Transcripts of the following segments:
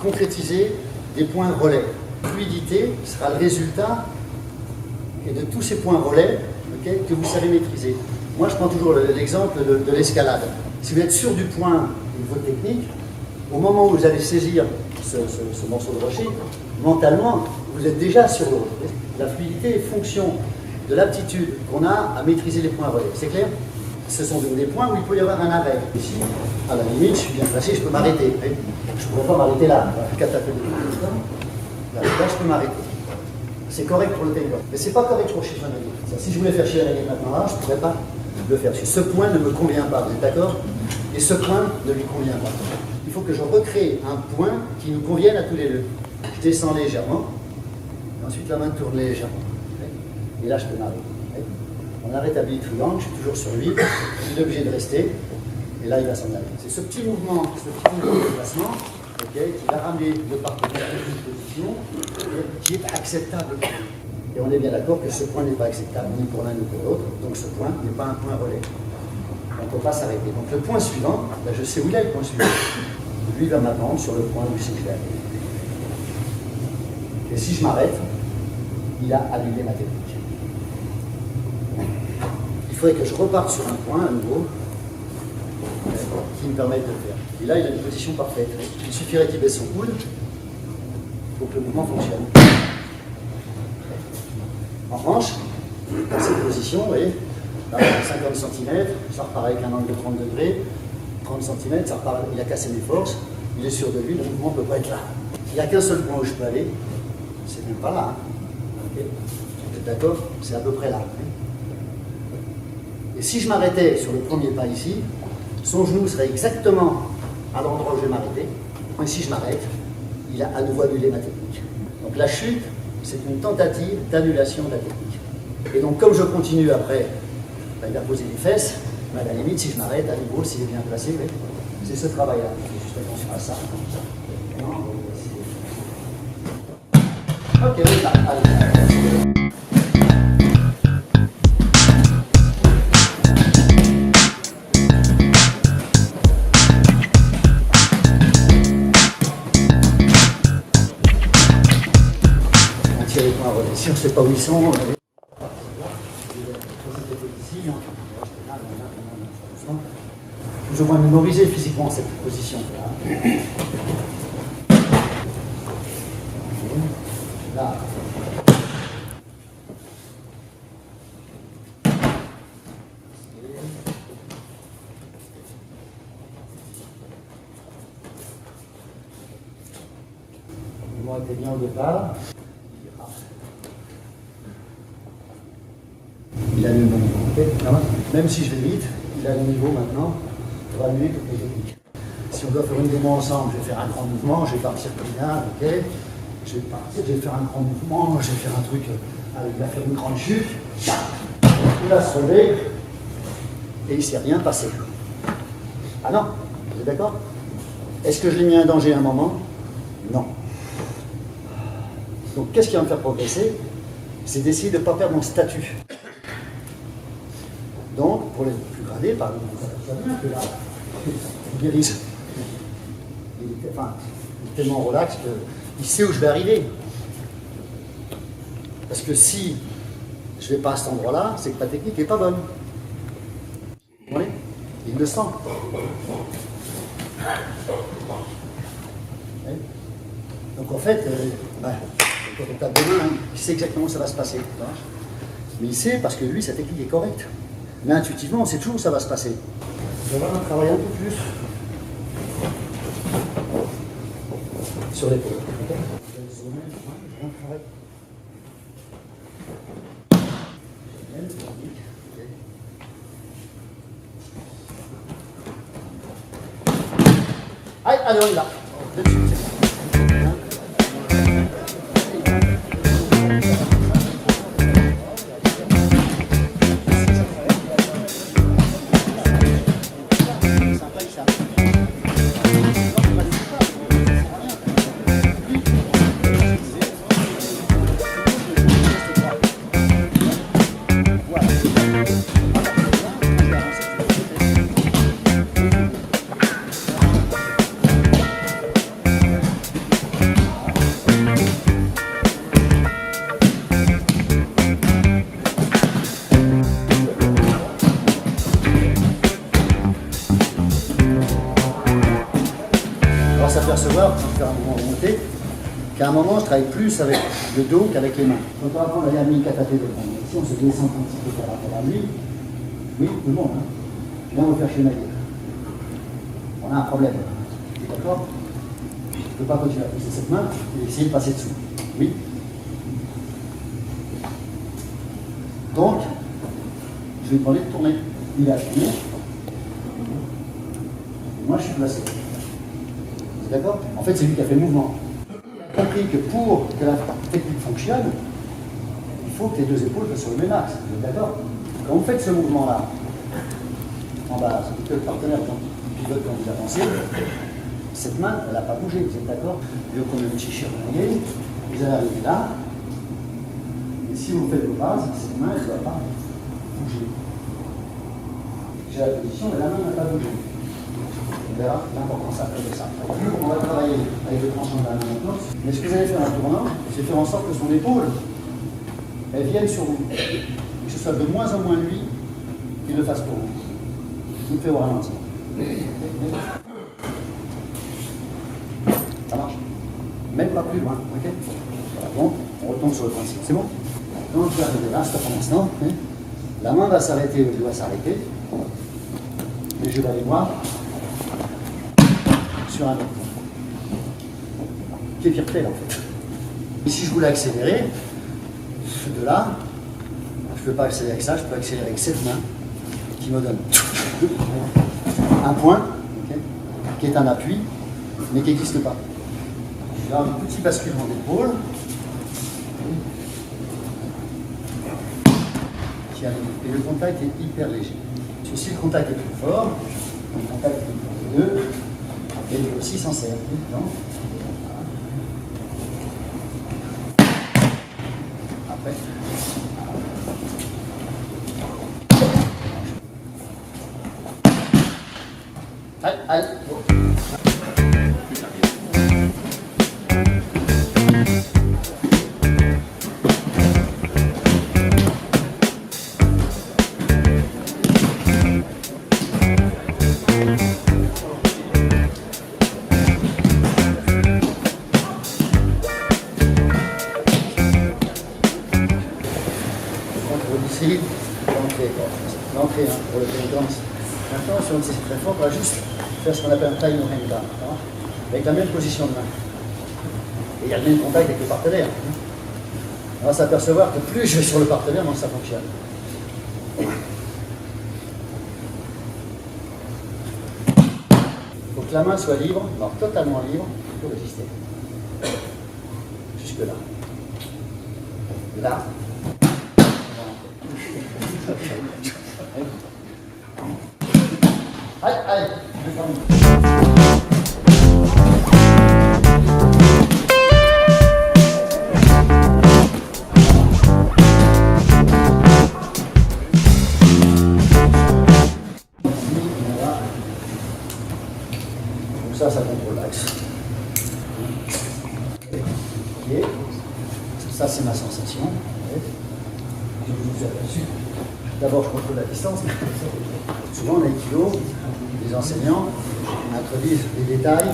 concrétiser des points relais. La fluidité sera le résultat de tous ces points relais que vous savez maîtriser. Moi, je prends toujours l'exemple de l'escalade. Si vous êtes sûr du point de votre technique, au moment où vous allez saisir ce morceau de rocher, mentalement, vous êtes déjà sur l'autre. La fluidité est fonction de l'aptitude qu'on a à maîtriser les points relais. C'est clair? Ce sont donc des points où il peut y avoir un arrêt. Ici, à la limite, je suis bien placé, je peux m'arrêter. Je ne pourrais pas m'arrêter là. Là, je peux m'arrêter. C'est correct pour le taekwondo. Mais ce n'est pas correct pour Shiranagi. Si je voulais faire Shiranagi maintenant là, je ne pourrais pas le faire. Parce que ce point ne me convient pas, vous êtes d'accord? Et ce point ne lui convient pas. Il faut que je recrée un point qui nous convienne à tous les deux. Je descends légèrement, et ensuite la main tourne légèrement. Et là, je peux m'arrêter. On a rétabli le triangle, je suis toujours sur lui, il est obligé de rester, et là, il va s'en aller. C'est ce petit mouvement de déplacement qui va ramener le partenaire dans une position qui est acceptable. Et on est bien d'accord que ce point n'est pas acceptable ni pour l'un ni pour l'autre, donc ce point n'est pas un point relais. On ne peut pas s'arrêter. Donc le point suivant, ben je sais où il est le point suivant. Lui va m'attendre sur le point où je sais que je vais aller. Et si je m'arrête, il a annulé ma technique. Il faudrait que je reparte sur un point à nouveau qui me permette de le faire. Et là, il a une position parfaite. Il suffirait qu'il baisse son coude pour que le mouvement fonctionne. En revanche, dans cette position, vous voyez, là, 50 cm, ça repart avec un angle de 30 degrés, 30 cm, ça repart, il a cassé mes forces, il est sûr de lui, le mouvement ne peut pas être là. Il n'y a qu'un seul point où je peux aller, c'est même pas là. Hein. Okay. Vous êtes d'accord? C'est à peu près là. Hein. Et si je m'arrêtais sur le premier pas ici, son genou serait exactement à l'endroit où je vais m'arrêter. Et si je m'arrête, il a à nouveau annulé ma technique. Donc la chute, c'est une tentative d'annulation de la technique. Et donc comme je continue après, ben, il va poser les fesses, mais à la limite, si je m'arrête, à nouveau, s'il est bien placé, oui, c'est ce travail-là. Juste attention à ça. Ok, oui, là, allez. Si on ne sait pas où ils sont, plus ou moins mémoriser physiquement cette position. Là. Le mouvement était bien au départ. Il a le bon niveau. Même si je vais vite, il a le niveau maintenant pour annuler toutes les techniques. Si on doit faire une démo ensemble, je vais faire un grand mouvement, je vais partir plus là, ok. Je vais partir, je vais faire un grand mouvement, je vais faire un truc, il va faire une grande chute, il va se relever, et il ne s'est rien passé. Ah non, vous êtes d'accord? Est-ce que je l'ai mis en danger à un moment? Non. Donc qu'est-ce qui va me faire progresser? C'est d'essayer de ne pas perdre mon statut. Donc, pour les plus gradés, par exemple, ça vient que là, il dirige. Il est tellement relax qu'il sait où je vais arriver. Parce que si je ne vais pas à cet endroit-là, c'est que ma technique n'est pas bonne. Vous voyez? Il le sent. Donc en fait, quand on tape des mains, il sait exactement où ça va se passer. Mais il sait parce que lui, sa technique est correcte. Mais intuitivement, on sait toujours où ça va se passer. On va travailler un peu plus sur l'épaule. Allez, on y va. voir, quand je fais un mouvement remonté, qu'à un moment, je travaille plus avec le dos qu'avec les mains. Donc, on va prendre la dernière catatée de prendre. Si on se descend un petit peu par rapport à lui, oui, tout le monde, hein. Là, on va faire chez Nadir. On a un problème. D'accord? Je ne peux pas continuer à pousser cette main et essayer de passer dessous. Oui? Donc, je vais lui demander de tourner. Il a tourné. Moi, je suis placé. Vous êtes d'accord? En fait, c'est lui qui a fait le mouvement. Il a compris que pour que la technique fonctionne, il faut que les deux épaules soient sur le même axe. Vous êtes d'accord? Quand vous faites ce mouvement-là, en base, que le partenaire pivote quand vous avancez, cette main, elle n'a pas bougé. Vous êtes d'accord? Le Konomichi Shiranage, vous allez arriver là. Et si vous faites vos bases, cette main, elle ne doit pas bouger. J'ai la position, mais la main n'a pas bougé. On verra l'importance après de ça. On va travailler avec le tranchant de la main maintenant. Mais ce que vous allez faire en tournant, c'est faire en sorte que son épaule, elle vienne sur vous. Et que ce soit de moins en moins lui qui le fasse pour vous. Je vous fais au ralenti. Ça marche. Même pas plus loin. Ok. Voilà, bon, on retombe sur le principe. C'est bon? Donc, je vais arriver là, stop un instant. La main va s'arrêter où elle doit s'arrêter. Et je vais aller voir sur un autre. Quelle fierté là en fait. Et si je voulais accélérer, de là, je ne peux pas accélérer avec ça, je peux accélérer avec cette main qui me donne un point, okay, qui est un appui, mais qui n'existe pas. Je vais avoir un petit basculement d'épaule. Et le contact est hyper léger. Parce que si le contact est plus fort, le contact est plus fort, et lui aussi s'en sert. Après. Allez, allez. L'entrée pour le pénitence. Maintenant, si on dit très fort, on va juste faire ce qu'on appelle un taïno henda, avec la même position de main. Et il y a le même contact avec le partenaire. On va s'apercevoir que plus je vais sur le partenaire, moins ça fonctionne. Il faut que la main soit libre, alors totalement libre, pour résister. Jusque là. Là. Allez, allez. Donc ça contrôle l'axe. Okay. Ça, c'est ma sensation. Je vous ai aperçu. D'abord, je contrôle la distance. Souvent, en aïkido, les enseignants introduisent les détails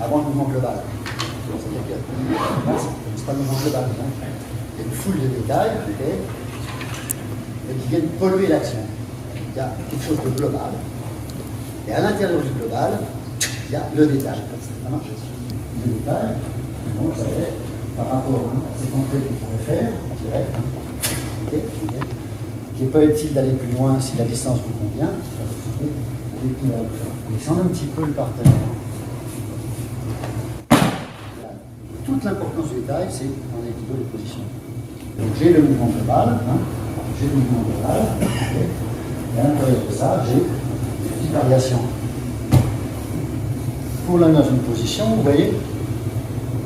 avant le mouvement global. C'est-à-dire que c'est pas le mouvement global. Il y a une foule de détails, mais qui viennent polluer l'action. Il y a quelque chose de global. Et à l'intérieur du global, il y a le détail. Ça marche. Le détail, bon, ça fait par rapport à ces entrées qu'on pourrait faire, en direct. Il n'est pas utile d'aller plus loin si la distance vous convient. Et puis, on descend un petit peu le partenaire. Toute l'importance du détail, c'est en aïkido les positions. Donc j'ai le mouvement global, j'ai le mouvement global, et à l'intérieur de ça, j'ai des petites variations. Pour là dans une position, vous voyez,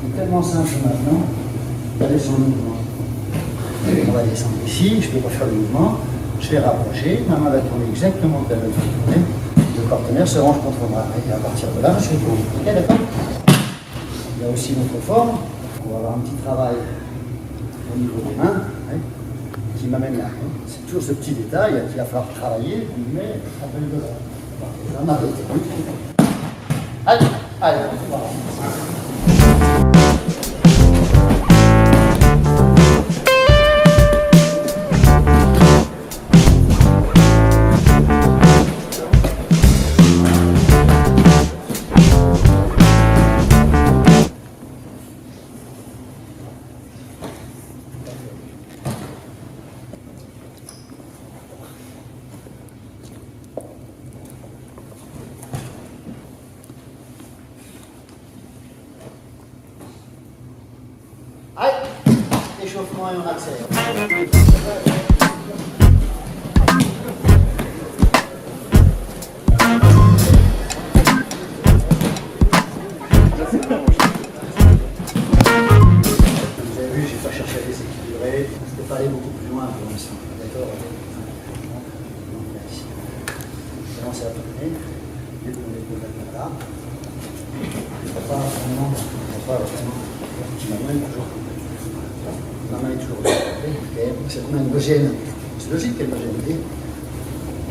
c'est tellement simple maintenant d'aller sur le mouvement. On va descendre ici, je peux refaire le mouvement, je vais rapprocher, ma main va tourner exactement comme elle va tourner, le partenaire se range contre moi, et à partir de là, je vais tourner. Ok, d'accord? Il y a aussi une autre forme, on va avoir un petit travail au niveau des mains, qui m'amène là. C'est toujours ce petit détail qu'il va falloir travailler, mais après le là. Ça m'arrête. Allez! Allez, on va. Allez, échauffement et on accélère. Vous avez vu, j'ai pas cherché à déséquilibrer, je peux pas aller beaucoup plus loin pour l'instant. D'accord? Ici. Commencez à tourner, et vous les posez là. On va pas vraiment. Ma main est toujours okay. Cette main me gêne. C'est logique qu'elle me gêne.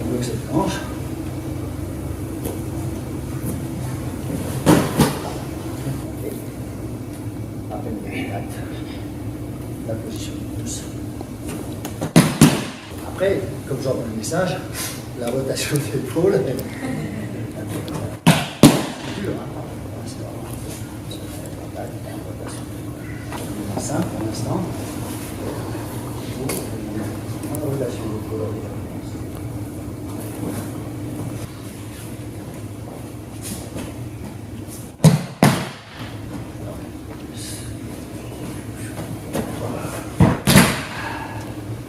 On bloque cette planche. Okay. À peine contact. La position du pouce. Après, comme j'envoie le message, la rotation de l'épaule est dure. Simple pour l'instant. La rotation de l'épaule.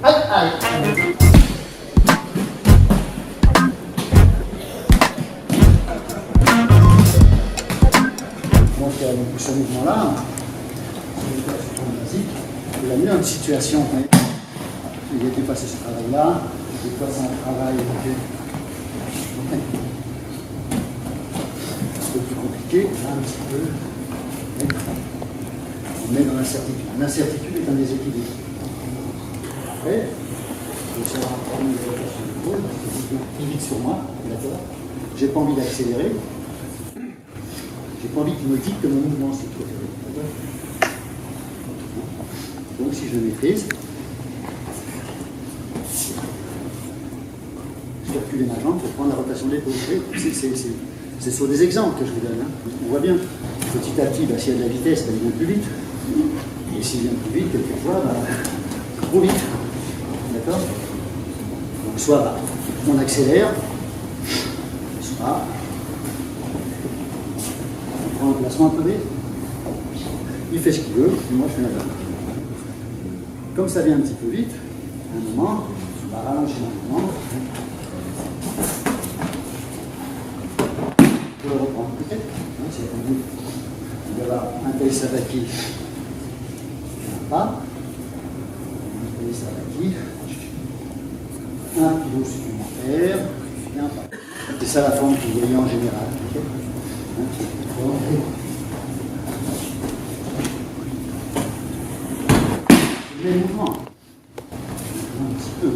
Aïe, aïe. Donc, ce mouvement-là, il a mis dans une situation, il était passé ce travail-là, des fois c'est un travail un peu plus compliqué, un petit peu. On est dans l'incertitude. L'incertitude est un déséquilibre. Après, je vais faire un problème de rotation de l'épaule, parce que c'est plus vite sur moi, d'accord. J'ai pas envie d'accélérer. J'ai pas envie qu'il me dicte que mon mouvement c'est trop d'accord. Donc si je le maîtrise, je vais reculer ma jambe pour prendre la rotation de l'épaule. C'est sur des exemples que je vous donne. Hein. On voit bien, petit à petit, s'il y a de la vitesse, il vient plus vite. Et s'il vient plus vite, quelquefois, trop vite. D'accord? Donc soit on accélère, soit on prend un placement un peu vite. Il fait ce qu'il veut, et moi je fais la jambe. Comme ça vient un petit peu vite, à un moment, on va rallonger le mouvement. Pour le reprendre. Okay. Il va y avoir un taille sabaki, un pas, un taille sabaki, un pivot supplémentaire, et un pas. C'est ça la forme que vous voyez en général. Okay. Les mouvements. Un petit peu.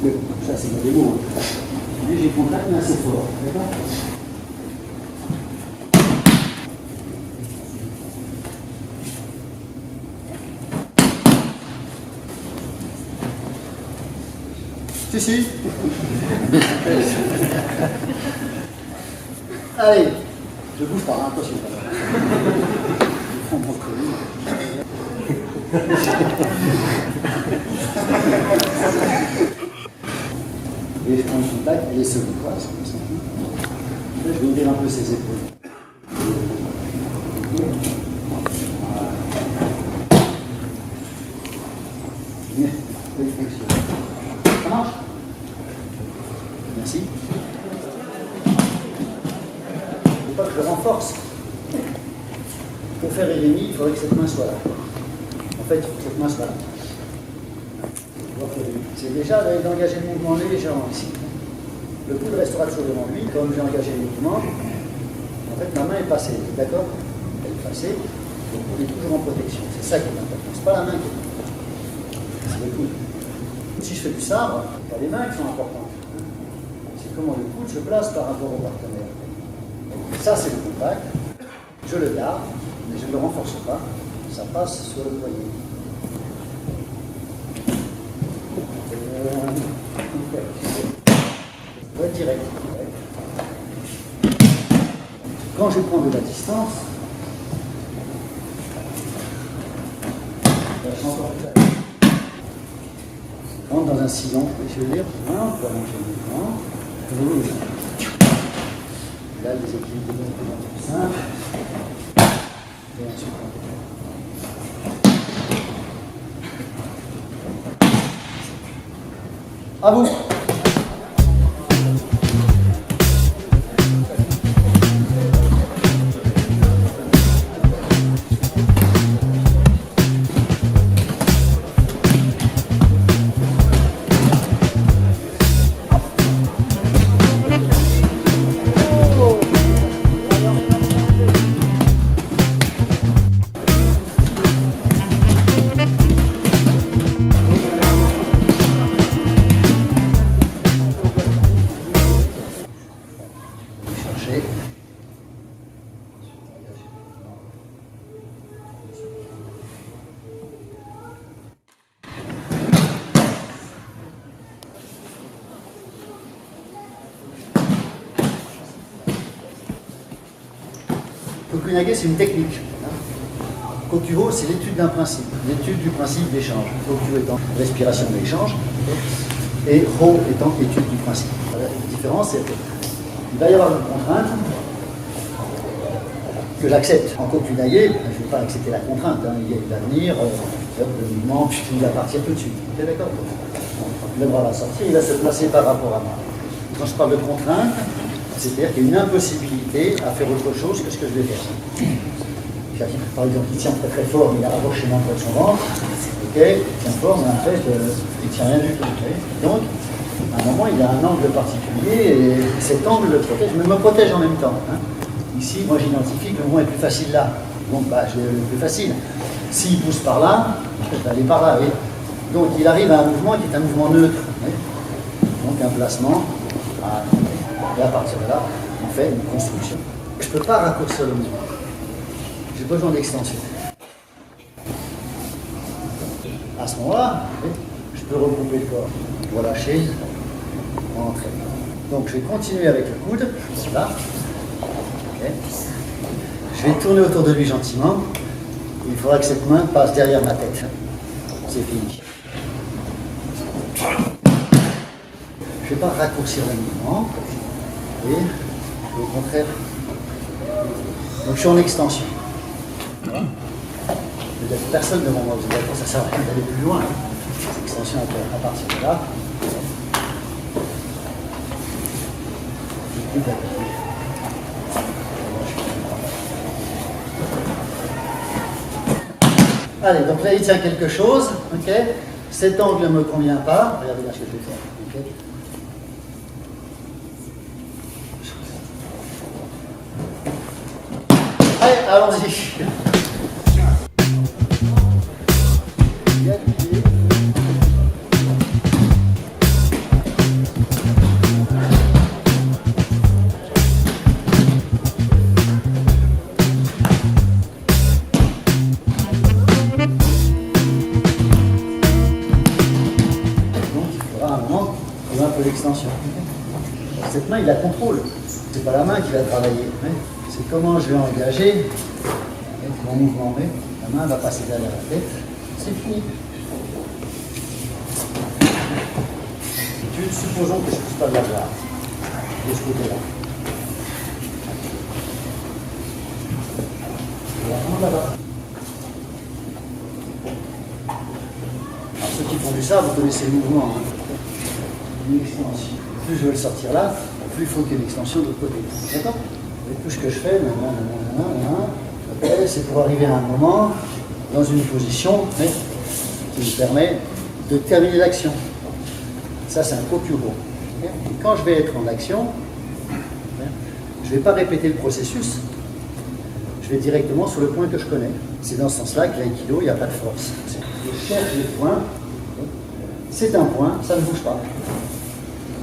Mais bon, ça c'est ma démo. Mais j'ai contact mais assez fort. D'accord? Si. Allez, je bouge pas, hein, attention. Je prends mon colis. Et je prends le contact, elle est solide. Voilà, là, je vais ouvrir un peu ses épaules. Ça marche? Merci. Il ne faut pas que je le renforce. Pour faire Rémi, il faudrait que cette main soit là. En fait, il faut que cette main soit là. C'est déjà d'engager le mouvement légèrement ici. Le coude restera toujours devant lui, comme j'ai engagé le mouvement. En fait, ma main est passée, d'accord? Elle est passée, donc on est toujours en protection. C'est ça qui est important. C'est pas la main qui est importante. C'est le coude. Si je fais du sabre, c'est pas les mains qui sont importantes. C'est comment le coude se place par rapport au partenaire. Ça, c'est le contact. Je le garde, mais je ne le renforce pas. Ça passe sur le poignet. Ouais, direct. Quand je prends de la distance, je rentre dans un sillon, je veux dire, on peut allonger le mouvement. Là, les équilibres de plus simples. Et ensuite, à vous. Kokunage, c'est une technique. Kokuho, c'est l'étude d'un principe, l'étude du principe d'échange. Koku étant respiration d'échange, et Ho étant étude du principe. La différence, c'est qu'il va y avoir une contrainte que j'accepte. En Kokunage, je ne vais pas accepter la contrainte. Il va venir, le mouvement, il va partir tout de suite. Ok, d'accord? Le bras va sortir, il va se placer par rapport à moi. Quand je parle de contrainte, c'est-à-dire qu'il y a une impossibilité à faire autre chose que ce que je vais faire. Par exemple, il tient très très fort, mais il a rapproché mon de son ventre. Ok, il tient fort, mais en fait, il ne tient rien du tout. Okay. Donc, à un moment, il a un angle particulier et cet angle le protège, mais me protège en même temps. Hein. Ici, moi, j'identifie que le mouvement est plus facile là. Donc, je vais le plus facile. S'il pousse par là, je vais aller par là. Oui. Donc, il arrive à un mouvement qui est un mouvement neutre. Oui. Donc, un placement. Et à partir de là, on fait une construction. Je ne peux pas raccourcir le mouvement. J'ai besoin d'extension. À ce moment-là, je peux regrouper le corps, relâcher, rentrer. Donc je vais continuer avec le coude, là. Okay. Je vais tourner autour de lui gentiment. Il faudra que cette main passe derrière ma tête. C'est fini. Je ne vais pas raccourcir le mouvement. Et au contraire. Donc je suis en extension. Peut-être personne devant moi, vous allez ça sert à rien d'aller plus loin. Cette extension à partir de là. Allez, donc là il tient quelque chose, ok. Cet angle ne me convient pas. Regardez là ce que je vais faire. Okay. Allez, allons-y. L'extension. Cette main, il la contrôle. C'est pas la main qui va travailler. C'est comment je vais engager mon mouvement. La main va passer derrière la tête. C'est fini. Supposons que je ne puisse pas l'avoir de ce côté-là. Là-bas. Alors ceux qui font du ça, vous connaissez le mouvement. Hein. Une extension. Plus je veux le sortir là, plus il faut qu'il y ait une extension de l'autre côté. D'accord? Et tout ce que je fais, c'est pour arriver à un moment dans une position qui me permet de terminer l'action. Ça, c'est un kokuho. Et quand je vais être en action, je ne vais pas répéter le processus. Je vais directement sur le point que je connais. C'est dans ce sens-là que l'aïkido, il n'y a pas de force. Je cherche les points. C'est un point, ça ne bouge pas.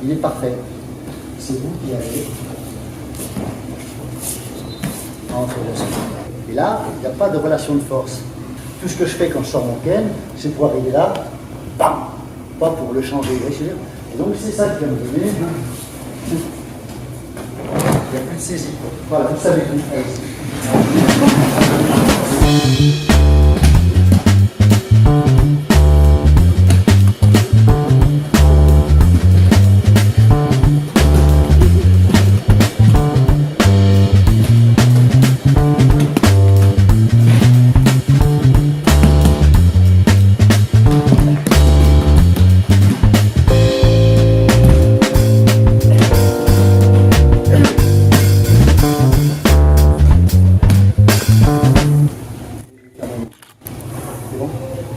Il est parfait. C'est vous qui allez entre les deux. Et là, il n'y a pas de relation de force. Tout ce que je fais quand je sors mon ken, c'est pour arriver là, bam, pas pour le changer. Et donc c'est ça qui va me donner. Il n'y a plus de saisie. Voilà, vous savez tout.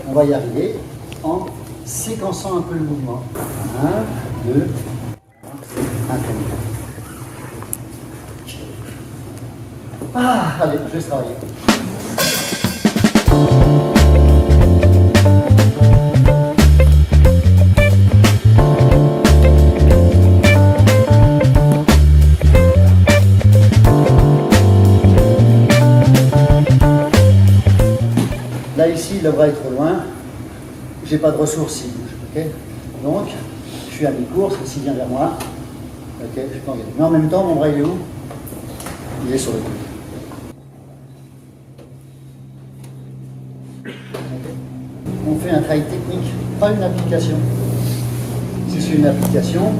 On va y arriver en séquençant un peu le mouvement. 1, 2, 1, Ah, allez, je vais travailler. Là, ici, le bras est trop loin. J'ai pas de ressources s'il bouge. Okay, donc, je suis à mi-course, s'il vient vers moi. Ok, je peux en gagner. Mais en même temps, mon bras il est où? Il est sur le côté. Okay. On fait un travail technique, pas une application. Si c'est une application,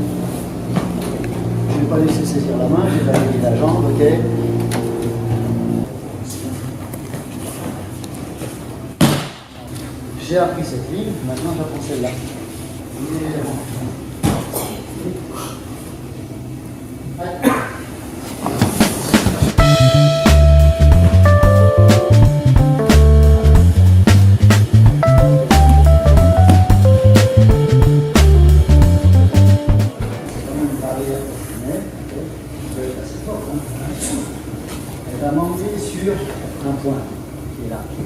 je ne vais pas laisser saisir la main, je vais balayer la jambe, ok. J'ai appris cette ligne, maintenant j'apprends celle-là. Elle va monter sur un point qui est là, qui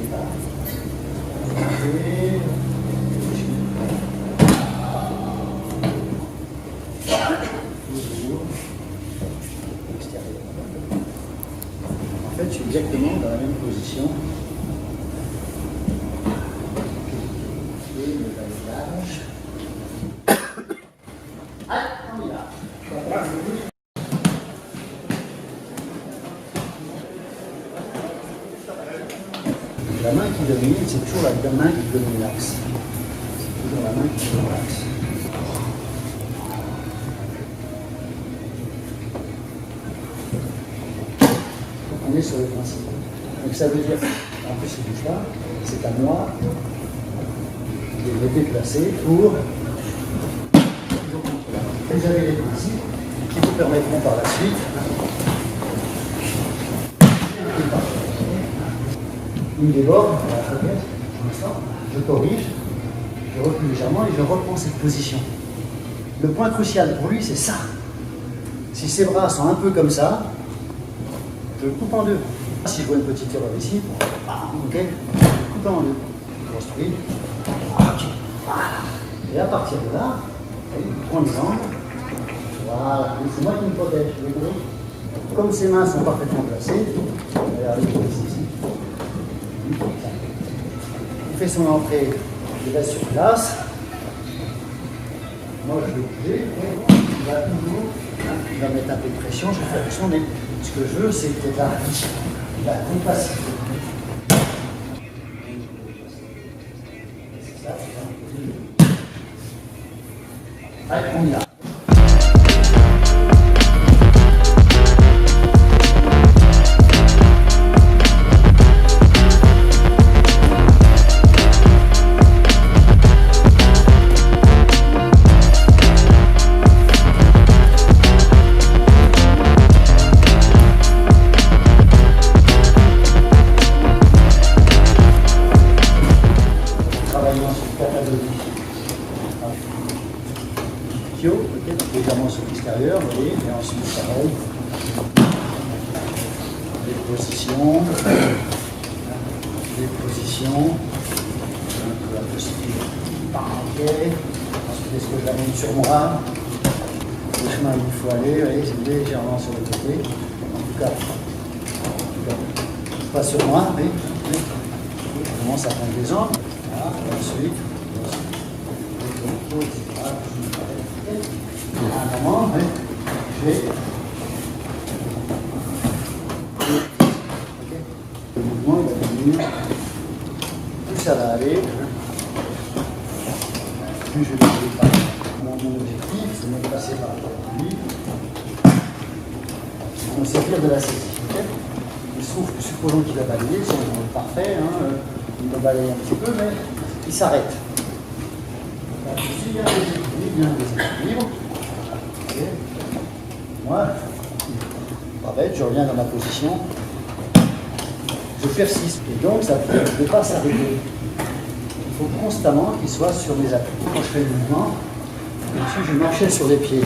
est là. En fait, je suis exactement dans la même position. Et le balayage. Ah, on y va. La main qui domine, c'est toujours la main qui domine l'axe. C'est toujours la main qui domine l'axe. On est sur le principe. Donc ça veut dire, en plus il bouge pas, c'est à moi de me déplacer pour. Vous avez les principes qui vous permettront par la suite. Il déborde, je corrige, je recule légèrement et je reprends cette position. Le point crucial pour lui, c'est ça. Si ses bras sont un peu comme ça, je le coupe en deux. Si je vois une petite erreur ici, ok, je coupe en deux. Je construis. Et à partir de là, il prend les angles. Voilà, c'est moi qui me protège. Comme ses mains sont parfaitement placées, regardez ici. Il fait son entrée, il reste sur place. Moi je vais bouger, il va toujours, il va mettre un peu de pression, je fais attention, mais ce que je veux c'est que la compacité. Allez, on y va. Légèrement sur l'extérieur, vous voyez, et ensuite pareil, les positions, un peu la position, ok, ensuite est-ce que je l'amène sur moi, le chemin où il faut aller, vous voyez, c'est légèrement sur le côté, en tout cas, pas sur moi, mais je commence à prendre des angles. Voilà, et ensuite, à un moment, je vais. Le mouvement il va venir, plus ça va aller, plus je vais pas. Mon objectif, c'est de me passer par lui. On s'attire de la saisie. Okay, il se trouve que supposons qu'il va balayer, c'est parfait, il va balayer un petit peu, mais il s'arrête. Ici, il y a un déséquilibre. Okay. Moi, pas bête, je reviens dans ma position. Je persiste. Et donc, ça ne peut pas s'arrêter. Il faut constamment qu'il soit sur mes appuis. Quand je fais le mouvement, je marchais sur les pieds.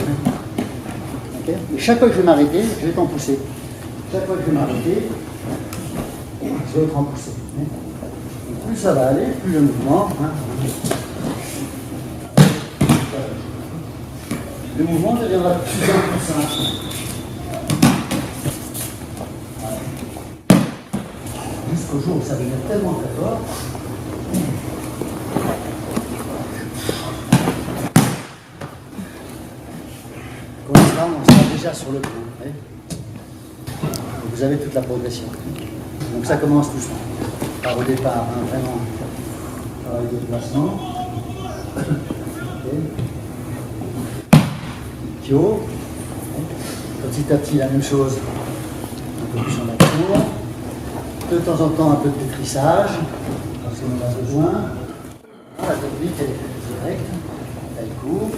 Okay, et chaque fois que je vais m'arrêter, je vais t'en pousser. Chaque fois que je vais m'arrêter, je vais être en poussé. Plus ça va aller, plus le mouvement. Le mouvement deviendra de plus en plus simple. Jusqu'au jour où ça devient tellement très fort. Comme ça, on sera déjà sur le point. Vous avez toute la progression. Donc ça commence doucement. Par au départ, vraiment, travail de déplacement. Okay. Pio. Petit à petit, la même chose. Un peu plus en action. De temps en temps, un peu de pétrissage, parce qu'on en a besoin. La technique, elle est directe. Elle coupe.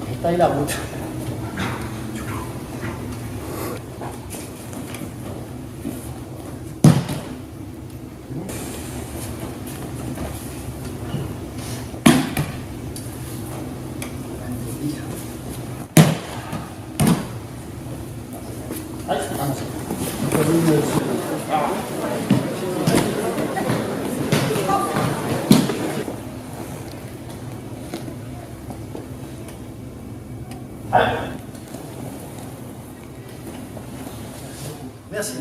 Je taille la route. Merci.